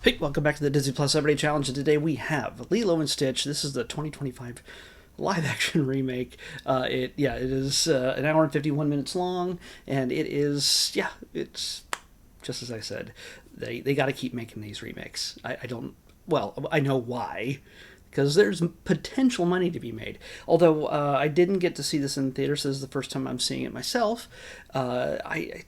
Hey, welcome back to the Disney Plus Everyday Challenge, and today we have Lilo and Stitch. This is the 2025 live-action remake. It is an hour and 51 minutes long, and it's just as I said. They got to keep making these remakes. I don't. Well, I know why, because there's potential money to be made. Although I didn't get to see this in theaters, this is the first time I'm seeing it myself. I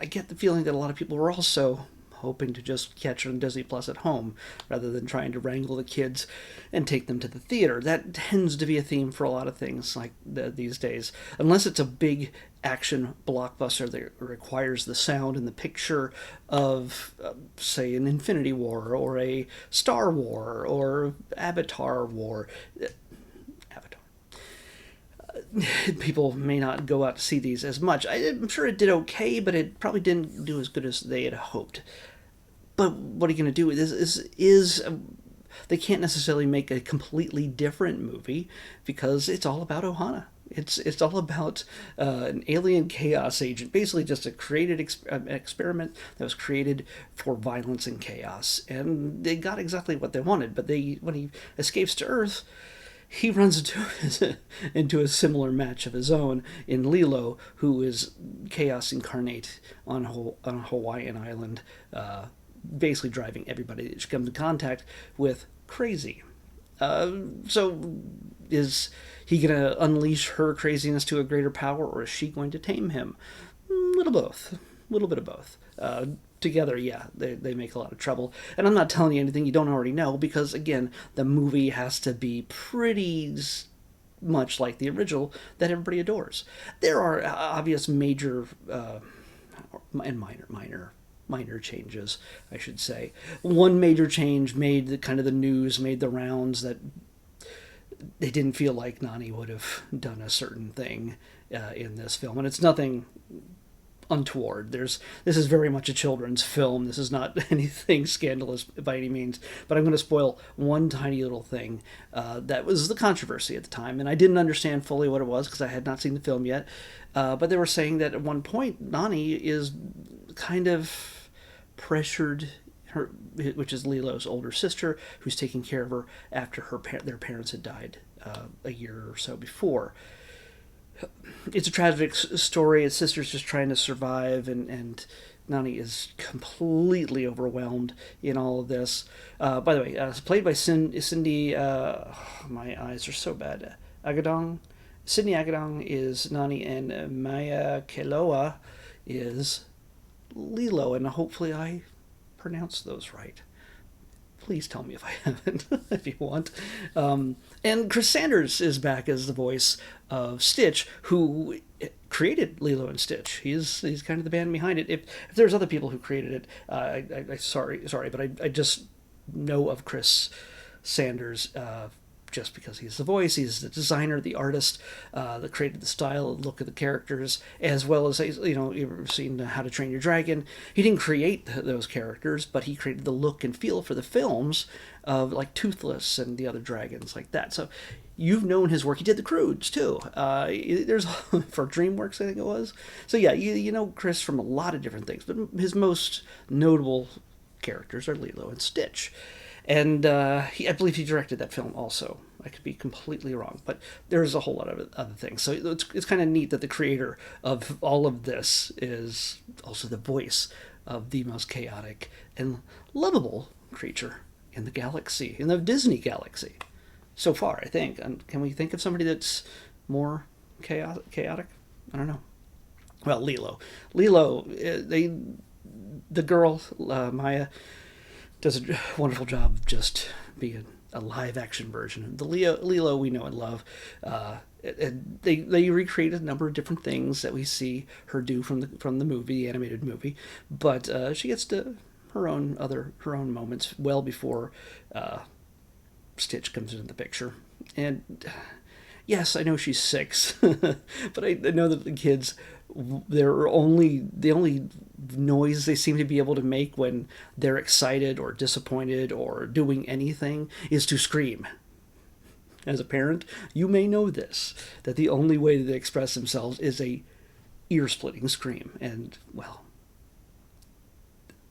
get the feeling that a lot of people were also hoping to just catch it on Disney Plus at home rather than trying to wrangle the kids and take them to the theater. That tends to be a theme for a lot of things these days. Unless it's a big action blockbuster that requires the sound and the picture of, say, an Infinity War or a Star War or Avatar War. Avatar. People may not go out to see these as much. I'm sure it did okay, but it probably didn't do as good as they had hoped. But what are you going to do? They can't necessarily make a completely different movie because it's all about Ohana. It's all about an alien chaos agent, basically just a created experiment that was created for violence and chaos, and they got exactly what they wanted. But when he escapes to Earth, he runs into a similar match of his own in Lilo, who is chaos incarnate on a Hawaiian island, basically driving everybody that she comes in contact with crazy. So is he going to unleash her craziness to a greater power, or is she going to tame him? A little both. A little bit of both. Together, yeah, they make a lot of trouble. And I'm not telling you anything you don't already know, because, again, the movie has to be pretty much like the original that everybody adores. There are obvious major and minor changes, I should say. One major change made the news, made the rounds, that they didn't feel like Nani would have done a certain thing in this film, and it's nothing untoward. This is very much a children's film. This is not anything scandalous by any means. But I'm going to spoil one tiny little thing that was the controversy at the time, and I didn't understand fully what it was because I had not seen the film yet. But they were saying that at one point Nani is kind of pressured her, which is Lilo's older sister, who's taking care of her after their parents had died a year or so before. It's a tragic story. His sister's just trying to survive, and Nani is completely overwhelmed in all of this. By the way, it's played by Cindy. My eyes are so bad. Agadong. Sydney Agadong is Nani, and Maya Keloa is Lilo, and hopefully I pronounced those right. Please tell me if I haven't, if you want. And Chris Sanders is back as the voice of Stitch, who created Lilo and Stitch. He's kind of the man behind it. If there's other people who created it, sorry, but I just know of Chris Sanders just because he's the voice, he's the designer, the artist that created the style and look of the characters, as well as, you've seen How to Train Your Dragon. He didn't create those characters, but he created the look and feel for the films of like Toothless and the other dragons like that. So you've known his work. He did the Croods too. There's for DreamWorks, I think it was. So yeah, you know Chris from a lot of different things, but his most notable characters are Lilo and Stitch. And I believe he directed that film also. I could be completely wrong, but there's a whole lot of other things. So it's kind of neat that the creator of all of this is also the voice of the most chaotic and lovable creature in the galaxy, in the Disney galaxy. So far, I think. And can we think of somebody that's more chaotic? I don't know. Well, Lilo. The girl, Maya, does a wonderful job of just being a live-action version of the Lilo we know and love. They recreated a number of different things that we see her do from the movie, the animated movie, but she gets to her own moments well before Stitch comes into the picture. And yes, I know she's 6, but I know that the kids, the only noise they seem to be able to make when they're excited or disappointed or doing anything is to scream. As a parent, you may know this, that the only way they express themselves is a ear-splitting scream. And, well,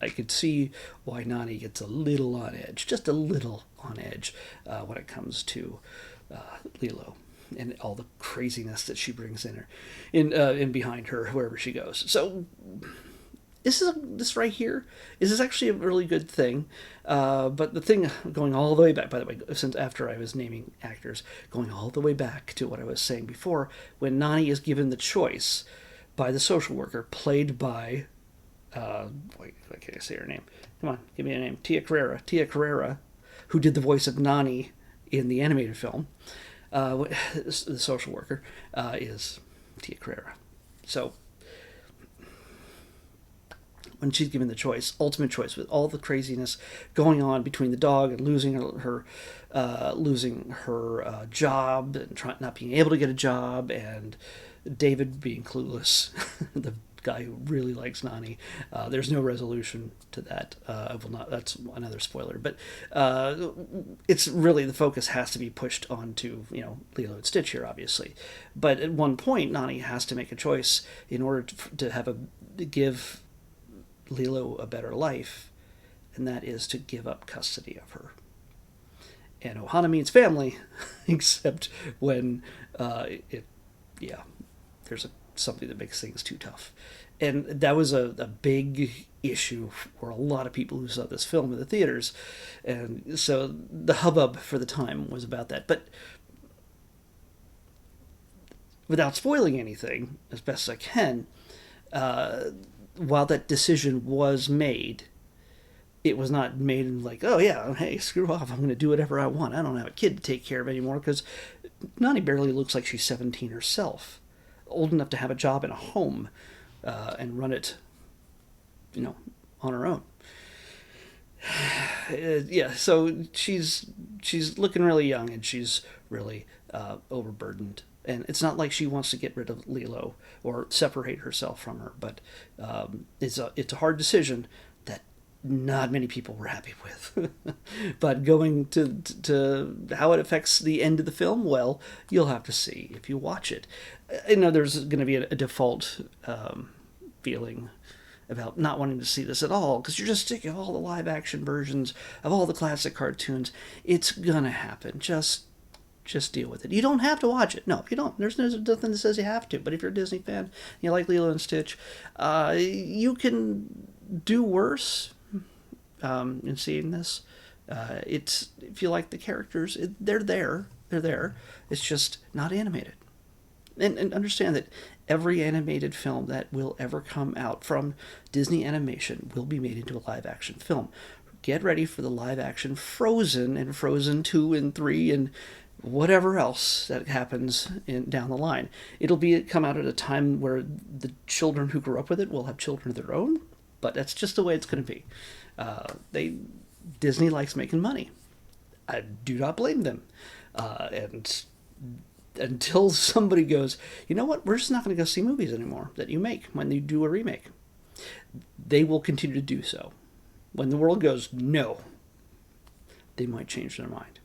I could see why Nani gets a little on edge, just a little on edge, when it comes to Lilo and all the craziness that she brings in behind her wherever she goes. So this right here is actually a really good thing. But the thing going all the way back, by the way, since after I was naming actors, going all the way back to what I was saying before, when Nani is given the choice by the social worker, played by, why can't I say her name? Come on, give me a name. Tia Carrera. Tia Carrera, who did the voice of Nani in the animated film, the social worker, is Tia Carrera. So when she's given the choice, ultimate choice, with all the craziness going on between the dog and losing her job and not being able to get a job, and David being clueless, the guy who really likes Nani. There's no resolution to that. I will not. That's another spoiler. But it's really, the focus has to be pushed onto Lilo and Stitch here, obviously. But at one point, Nani has to make a choice in order to give Lilo a better life, and that is to give up custody of her. And Ohana means family, except when there's something that makes things too tough. And that was a big issue for a lot of people who saw this film in the theaters. And so the hubbub for the time was about that. But without spoiling anything, as best as I can, while that decision was made, it was not made in like, oh yeah, hey, screw off, I'm going to do whatever I want. I don't have a kid to take care of anymore, because Nani barely looks like she's 17 herself, old enough to have a job in a home and run it, on her own. So she's looking really young, and she's really overburdened. And it's not like she wants to get rid of Lilo or separate herself from her, but it's a hard decision that not many people were happy with. But going to how it affects the end of the film, well, you'll have to see if you watch it. I know there's going to be a default feeling about not wanting to see this at all, because you're just sick of all the live action versions of all the classic cartoons. It's gonna happen. Just deal with it. You don't have to watch it. No, you don't. There's nothing that says you have to. But if you're a Disney fan, and you like Lilo and Stitch, you can do worse in seeing this. If you like the characters, they're there. They're there. It's just not animated. And understand that every animated film that will ever come out from Disney Animation will be made into a live-action film. Get ready for the live-action Frozen and Frozen 2 and 3 and whatever else that happens down the line. It'll come out at a time where the children who grew up with it will have children of their own, but that's just the way it's going to be. Disney likes making money. I do not blame them. And until somebody goes, you know what, we're just not going to go see movies anymore that you make when you do a remake, they will continue to do so. When the world goes, no, they might change their mind.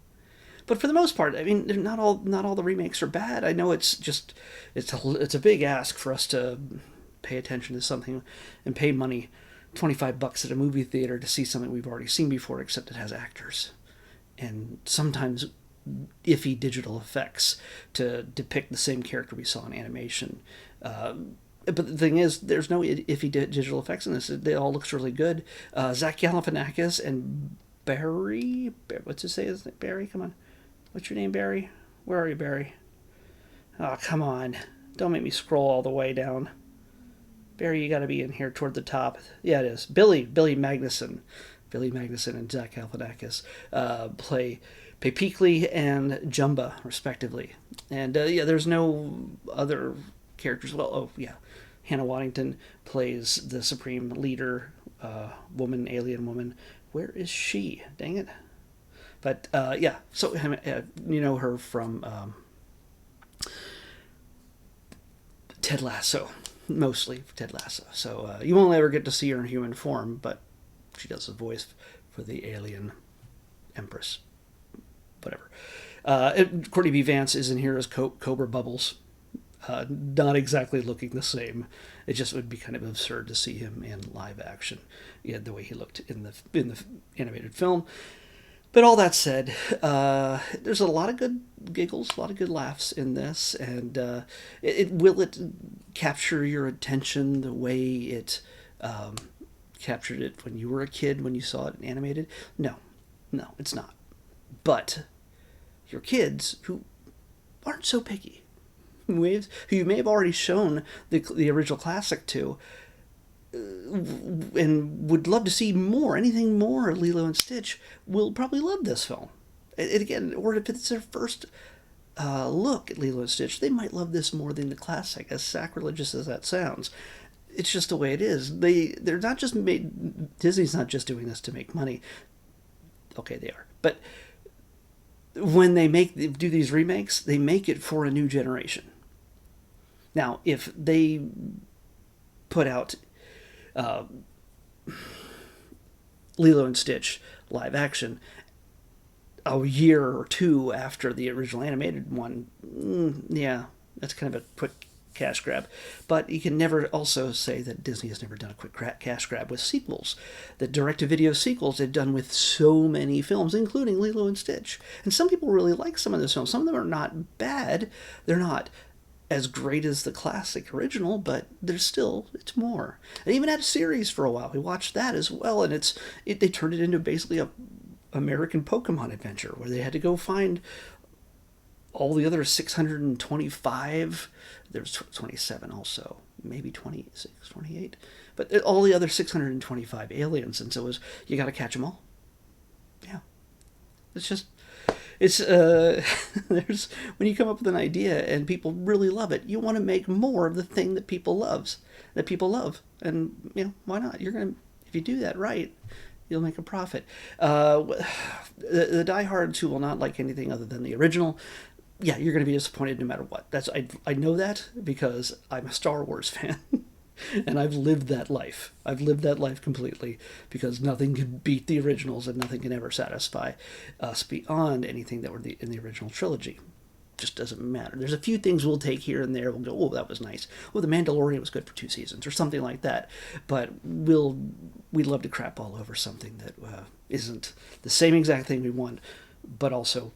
But for the most part, I mean, not all the remakes are bad. I know it's a big ask for us to pay attention to something and pay money, $25 at a movie theater, to see something we've already seen before, except it has actors and sometimes iffy digital effects to depict the same character we saw in animation. But the thing is, there's no iffy digital effects in this. It all looks really good. Zach Galifianakis and Barry, what's his name? Barry, come on. What's your name, Barry? Where are you, Barry? Oh, come on. Don't make me scroll all the way down. Barry, you got to be in here toward the top. Yeah, it is. Billy Magnuson. Billy Magnuson and Zach Galifianakis play Peekly and Jumba, respectively. And there's no other characters. Well, Hannah Waddington plays the supreme leader, alien woman. Where is she? Dang it. But so you know her from Ted Lasso, mostly Ted Lasso. So you won't ever get to see her in human form, but she does the voice for the alien empress. Whatever. Courtney B. Vance is in here as Cobra Bubbles. not exactly looking the same. It just would be kind of absurd to see him in live action, yeah, the way he looked in the animated film. But all that said, there's a lot of good giggles, a lot of good laughs in this, and will it capture your attention the way it captured it when you were a kid when you saw it animated? No, no, it's not. But your kids who aren't so picky, who you may have already shown the original classic to, and would love to see more, anything more Lilo and Stitch, will probably love this film. And again, or if it's their first look at Lilo and Stitch, they might love this more than the classic, as sacrilegious as that sounds. It's just the way it is. They're not just made. Disney's not just doing this to make money. Okay, they are, but when they do these remakes, they make it for a new generation. Now, if they put out Lilo and Stitch live action a year or two after the original animated one, yeah, that's kind of a quick cash grab. But you can never also say that Disney has never done a quick cash grab with sequels. The direct-to-video sequels they've done with so many films, including Lilo and Stitch. And some people really like some of those films. Some of them are not bad. They're not as great as the classic original, but it's more. They even had a series for a while. We watched that as well, and they turned it into basically a American Pokemon adventure where they had to go find all the other 625. There's 27 also, maybe 26, 28, but all the other 625 aliens, and so you got to catch them all. Yeah, there's when you come up with an idea and people really love it, you want to make more of the thing that people love, and why not? If you do that right, you'll make a profit. The diehards who will not like anything other than the original, yeah, you're going to be disappointed no matter what. I know that because I'm a Star Wars fan. And I've lived that life. I've lived that life completely because nothing can beat the originals and nothing can ever satisfy us beyond anything that were in the original trilogy. Just doesn't matter. There's a few things we'll take here and there. We'll go, oh, that was nice. Oh, The Mandalorian was good for 2 seasons or something like that. But we'd love to crap all over something that isn't the same exact thing we want, but also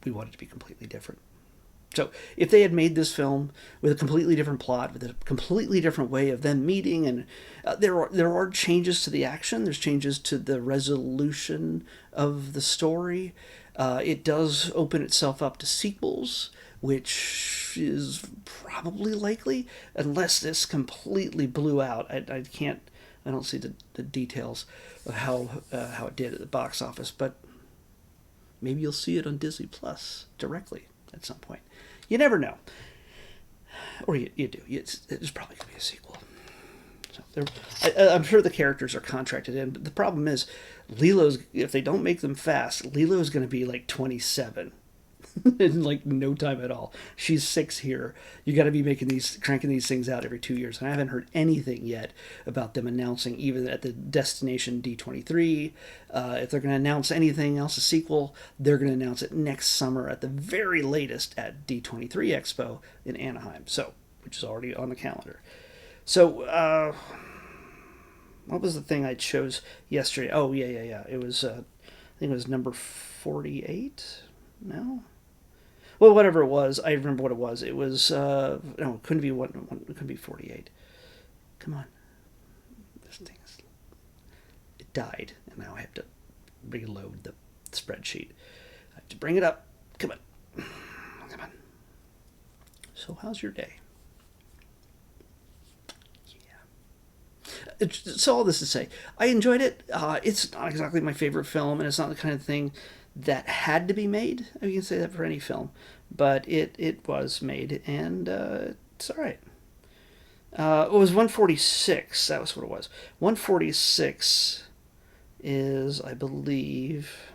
we want it to be completely different. So if they had made this film with a completely different plot, with a completely different way of them meeting, and there are changes to the action, there's changes to the resolution of the story. It does open itself up to sequels, which is probably likely, unless this completely blew out. I don't see the details of how it did at the box office, but maybe you'll see it on Disney Plus directly at some point. You never know. Or you do. There's probably going to be a sequel. So I'm sure the characters are contracted in, but the problem is, if they don't make them fast, Lilo's going to be like 27 in like no time at all. She's 6 here. You got to be cranking these things out every 2 years. And I haven't heard anything yet about them announcing, even at the destination D23. If they're going to announce anything else, a sequel, they're going to announce it next summer at the very latest at D23 Expo in Anaheim. Which is already on the calendar. So, what was the thing I chose yesterday? Oh, yeah. It was, I think it was number 48? No? Well, whatever it was, I remember what it was. It was, no, it couldn't be it couldn't be 48. Come on. This thing it died, and now I have to reload the spreadsheet. I have to bring it up. Come on. So, how's your day? So all this to say, I enjoyed it. It's not exactly my favorite film, and it's not the kind of thing that had to be made. You can say that for any film, but it was made, and it's all right. It was 146. That was what it was. 146 is, I believe,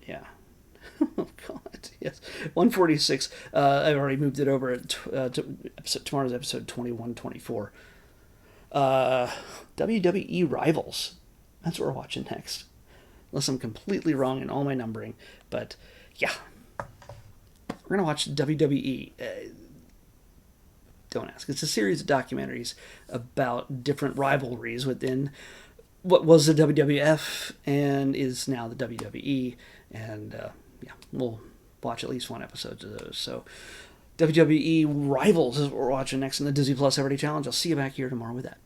yeah. Oh God, yes. 146. I've already moved it over to tomorrow's episode 2124. WWE Rivals. That's what we're watching next. Unless I'm completely wrong in all my numbering. But yeah, We're gonna watch WWE. Don't ask. It's a series of documentaries about different rivalries within what was the WWF and is now the WWE. And yeah, we'll watch at least one episode of those. So WWE Rivals is what we're watching next in the Disney Plus Everyday Challenge. I'll see you back here tomorrow with that.